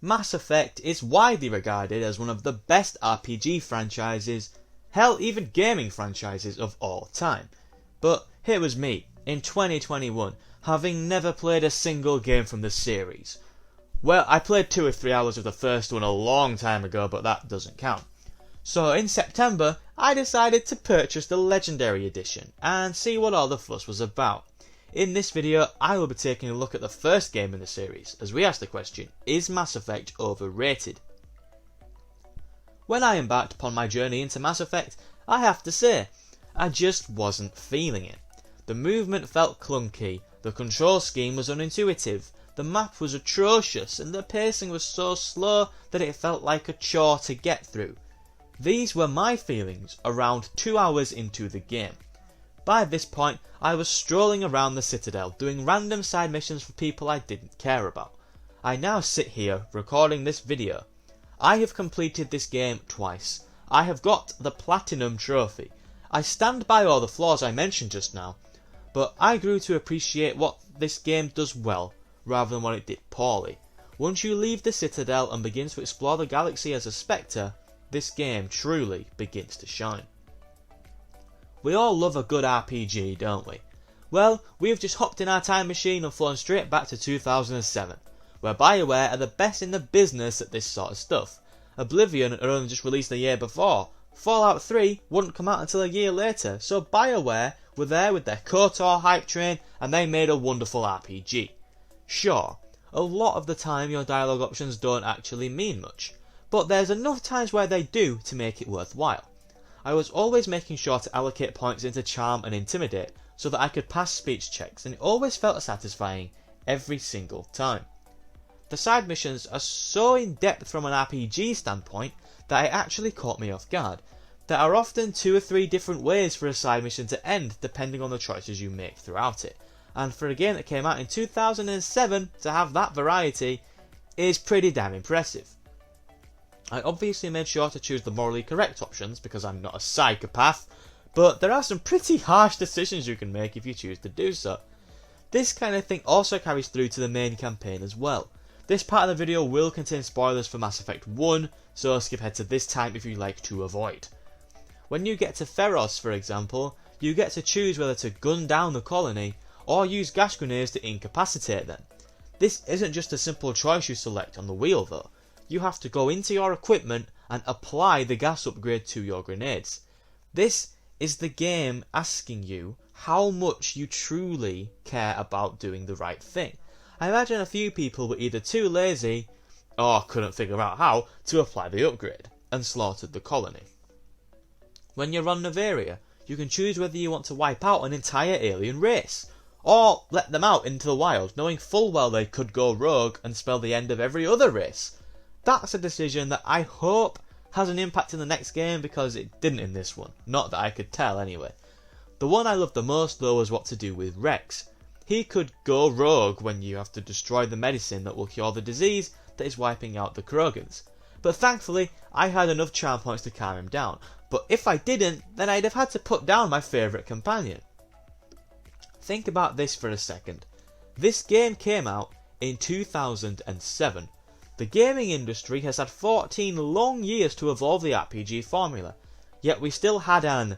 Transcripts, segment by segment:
Mass Effect is widely regarded as one of the best RPG franchises, hell even gaming franchises of all time. But here was me, in 2021, having never played a single game from the series. Well, I played 2 or 3 hours of the first one a long time ago, but that doesn't count. So in September, I decided to purchase the Legendary Edition and see what all the fuss was about. In this video, I will be taking a look at the first game in the series, as we ask the question, is Mass Effect overrated? When I embarked upon my journey into Mass Effect, I have to say, I just wasn't feeling it. The movement felt clunky, the control scheme was unintuitive, the map was atrocious, and the pacing was so slow that it felt like a chore to get through. These were my feelings around 2 hours into the game. By this point, I was strolling around the Citadel, doing random side missions for people I didn't care about. I now sit here, recording this video. I have completed this game twice. I have got the Platinum Trophy. I stand by all the flaws I mentioned just now, but I grew to appreciate what this game does well, rather than what it did poorly. Once you leave the Citadel and begin to explore the galaxy as a Spectre, this game truly begins to shine. We all love a good RPG, don't we? Well, we've just hopped in our time machine and flown straight back to 2007, where BioWare are the best in the business at this sort of stuff. Oblivion had only just released a year before, Fallout 3 wouldn't come out until a year later, so BioWare were there with their KOTOR hype train and they made a wonderful RPG. Sure, a lot of the time your dialogue options don't actually mean much, but there's enough times where they do to make it worthwhile. I was always making sure to allocate points into Charm and Intimidate so that I could pass speech checks, and it always felt satisfying every single time. The side missions are so in depth from an RPG standpoint that it actually caught me off guard. There are often 2 or 3 different ways for a side mission to end depending on the choices you make throughout it, and for a game that came out in 2007 to have that variety is pretty damn impressive. I obviously made sure to choose the morally correct options because I'm not a psychopath, but there are some pretty harsh decisions you can make if you choose to do so. This kind of thing also carries through to the main campaign as well. This part of the video will contain spoilers for Mass Effect 1, so skip ahead to this time if you'd like to avoid. When you get to Feros, for example, you get to choose whether to gun down the colony or use gas grenades to incapacitate them. This isn't just a simple choice you select on the wheel though. You have to go into your equipment and apply the gas upgrade to your grenades. This is the game asking you how much you truly care about doing the right thing. I imagine a few people were either too lazy or couldn't figure out how to apply the upgrade and slaughtered the colony. When you're on Novaria, you can choose whether you want to wipe out an entire alien race or let them out into the wild, knowing full well they could go rogue and spell the end of every other race. That's a decision that I hope has an impact in the next game because it didn't in this one, not that I could tell anyway. The one I loved the most though was what to do with Rex. He could go rogue when you have to destroy the medicine that will cure the disease that is wiping out the Krogans. But thankfully I had enough charm points to calm him down, but if I didn't then I'd have had to put down my favourite companion. Think about this for a second. This game came out in 2007. The gaming industry has had 14 long years to evolve the RPG formula, yet we still had an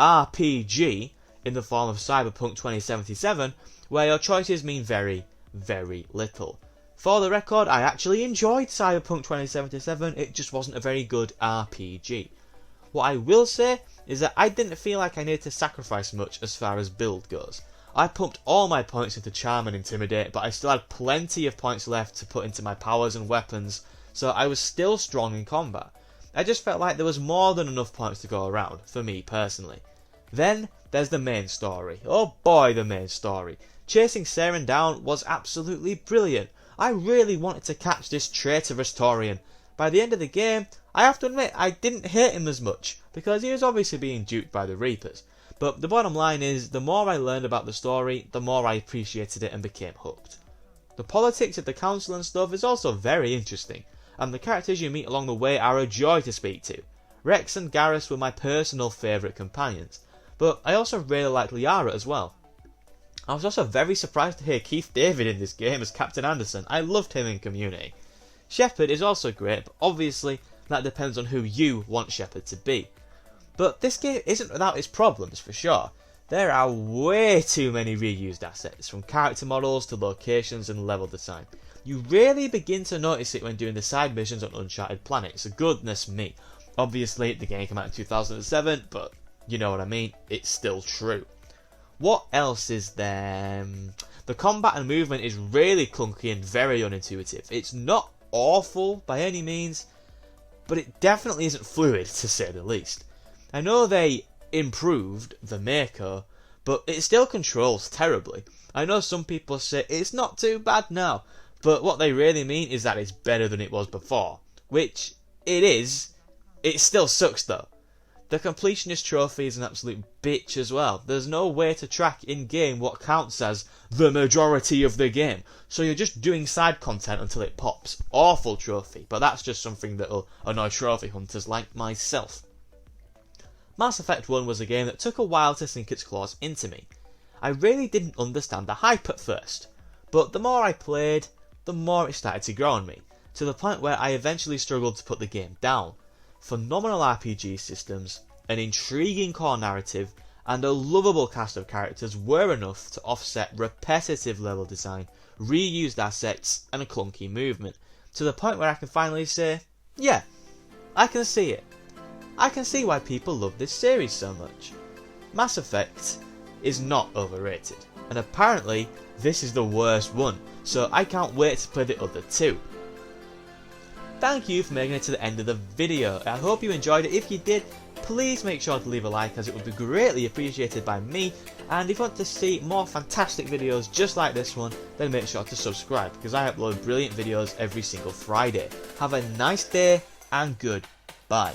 RPG in the form of Cyberpunk 2077, where your choices mean very, very little. For the record, I actually enjoyed Cyberpunk 2077, it just wasn't a very good RPG. What I will say is that I didn't feel like I needed to sacrifice much as far as build goes. I pumped all my points into Charm and Intimidate, but I still had plenty of points left to put into my powers and weapons, so I was still strong in combat. I just felt like there was more than enough points to go around, for me personally. Then there's the main story. Oh boy, the main story. Chasing Saren down was absolutely brilliant. I really wanted to catch this traitorous Taurian. By the end of the game, I have to admit I didn't hate him as much, because he was obviously being duped by the Reapers. But the bottom line is, the more I learned about the story, the more I appreciated it and became hooked. The politics of the council and stuff is also very interesting, and the characters you meet along the way are a joy to speak to. Rex and Garrus were my personal favourite companions, but I also really liked Liara as well. I was also very surprised to hear Keith David in this game as Captain Anderson. I loved him in Community. Shepard is also great, but obviously that depends on who you want Shepard to be. But this game isn't without its problems, for sure. There are way too many reused assets, from character models to locations and level design. You really begin to notice it when doing the side missions on Uncharted planets, goodness me. Obviously the game came out in 2007, but you know what I mean, it's still true. What else is there? The combat and movement is really clunky and very unintuitive. It's not awful by any means, but it definitely isn't fluid, to say the least. I know they improved the Mako, but it still controls terribly. I know some people say it's not too bad now, but what they really mean is that it's better than it was before, which it is. It still sucks though. The completionist trophy is an absolute bitch as well. There's no way to track in-game what counts as the majority of the game, so you're just doing side content until it pops. Awful trophy, but that's just something that'll annoy trophy hunters like myself. Mass Effect 1 was a game that took a while to sink its claws into me. I really didn't understand the hype at first, but the more I played, the more it started to grow on me, to the point where I eventually struggled to put the game down. Phenomenal RPG systems, an intriguing core narrative, and a lovable cast of characters were enough to offset repetitive level design, reused assets, and a clunky movement, to the point where I can finally say, yeah, I can see it. I can see why people love this series so much. Mass Effect is not overrated, and apparently this is the worst one, so I can't wait to play the other two. Thank you for making it to the end of the video. I hope you enjoyed it. If you did, please make sure to leave a like, as it would be greatly appreciated by me. And if you want to see more fantastic videos just like this one, then make sure to subscribe, because I upload brilliant videos every single Friday. Have a nice day and goodbye.